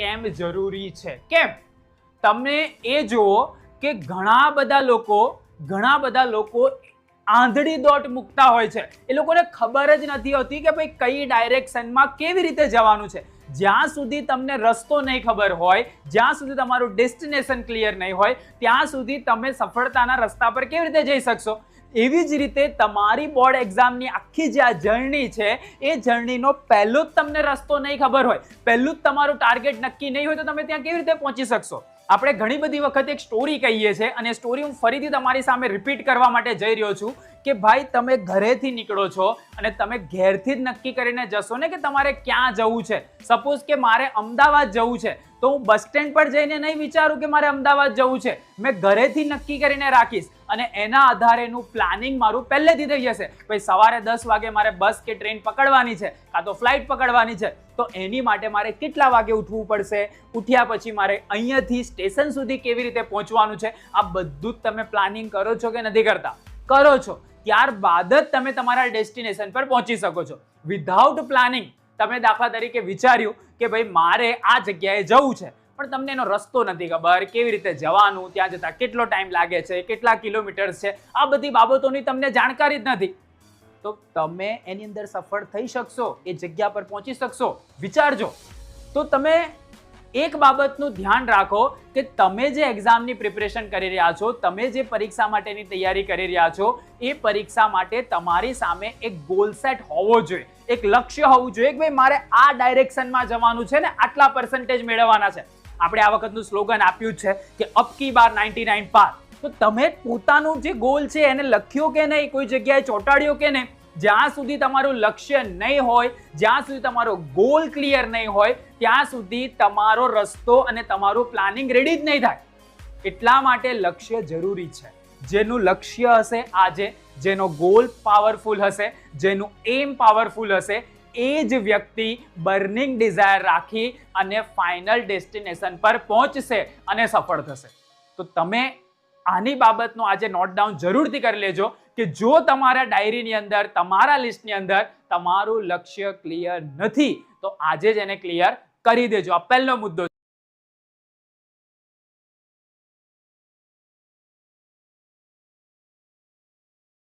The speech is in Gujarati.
કેમ જરૂરી છે? કેમ? તમે એ જુઓ કે ઘણા બધા લોકો આંધળી દોટ મૂકતા હોય છે. એ લોકોને ખબર જ નથી હોતી કે ભાઈ કઈ ડાયરેક્શનમાં કેવી રીતે જવાનું છે. જ્યાં સુધી તમને રસ્તો નહીં ખબર હોય, જ્યાં સુધી તમારું ડેસ્ટિનેશન ક્લિયર નહીં હોય, ત્યાં સુધી તમે સફળતાના રસ્તા પર કેવી રીતે જઈ શકશો? એવી જ રીતે તમારી બોર્ડ એક્ઝામની આખી જે આ જર્ની છે, એ જર્નીનો પહેલો જ તમને રસ્તો નહીં ખબર હોય, પહેલું જ તમારું ટાર્ગેટ નક્કી નહીં હોય, તો તમે ત્યાં કેવી રીતે પહોંચી શકશો? આપણે ઘણી બધી વખત એક સ્ટોરી કહીએ છીએ, અને સ્ટોરી હું ફરીથી તમારી સામે રિપીટ કરવા માટે જઈ રહ્યો છું કે ભાઈ તમે ઘરેથી નીકળો છો અને તમે ઘેરથી જ નક્કી કરીને જશો ને કે તમારે ક્યાં જવું છે. સપોઝ કે મારે અમદાવાદ જવું છે, તો હું બસ સ્ટેન્ડ પર જઈને નહીં વિચારું કે મારે અમદાવાદ જવું છે. મેં ઘરેથી નક્કી કરીને રાખીશ અને એના આધારેનું પ્લાનિંગ મારું પહેલેથી થઈ જશે. ભાઈ સવારે 10 વાગે મારે બસ કે ટ્રેન પકડવાની છે, કાં તો ફ્લાઇટ પકડવાની છે, તો એની માટે મારે કેટલા વાગે ઉઠવું પડશે, ઉઠ્યા પછી મારે અહીંયાથી સ્ટેશન સુધી કેવી રીતે પહોંચવાનું છે, આ બધું જ તમે પ્લાનિંગ કરો છો કે નથી કરતા? કરો છો. ત્યારબાદ જ તમે તમારા ડેસ્ટિનેશન પર પહોંચી શકો છો. વિધાઉટ પ્લાનિંગ તમે દાખલા તરીકે વિચાર્યું કે ભાઈ મારે આ જગ્યાએ જવું છે, પણ તમને એનો રસ્તો નથી ખબર, કેવી રીતે જવાનું, ત્યાં જતા કેટલો ટાઈમ લાગે છે, કેટલા કિલોમીટર્સ છે, આ બધી બાબતોની તમને જાણકારી જ નથી, તો તમે એની અંદર સફળ થઈ શકશો? એ જગ્યા પર પહોંચી શકશો? વિચારજો. તો તમે એક બાબતનું ધ્યાન રાખો કે તમે જે એક્ઝામની પ્રિપરેશન કરી રહ્યા છો, તમે જે પરીક્ષા માટેની તૈયારી કરી રહ્યા છો, એ પરીક્ષા માટે તમારી સામે એક ગોલ સેટ હોવો જોઈએ, એક લક્ષ્ય હોવું જોઈએ કે ભાઈ મારે આ ડાયરેક્શનમાં જવાનું છે ને આટલા પર્સન્ટેજ મેળવવાના છે. આપણે આ વખતનું સ્લોગન આપ્યું છે કે અબ કી બાર 99 પાર. તો તમે પોતાનું જે ગોલ છે એને લખ્યો કે નહીં, કોઈ જગ્યાએ ચોંટાડ્યો કે નહીં? જ્યાં સુધી તમારું લક્ષ્ય નહીં હોય, જ્યાં સુધી તમારો ગોલ ક્લિયર નહીં હોય, ત્યાં સુધી તમારો રસ્તો અને તમારું પ્લાનિંગ રેડી જ નહીં થાય. એટલા માટે લક્ષ્ય જરૂરી છે. જેનું લક્ષ્ય હશે આજે, જેનો ગોલ પાવરફુલ હશે, જેનું એમ પાવરફુલ હશે, એ જ વ્યક્તિ બર્નિંગ ડિઝાયર રાખી અને ફાઇનલ ડેસ્ટિનેશન પર પહોંચશે અને સફળ થશે. તો તમે આની બાબતનો આજે નોટ ડાઉન જરૂરથી કરી લેજો કે જો તમારા ડાયરીની અંદર, તમારા લિસ્ટની અંદર તમારું લક્ષ્ય ક્લિયર નથી, તો આજે જ એને ક્લિયર કરી દેજો. આ પહેલો મુદ્દો.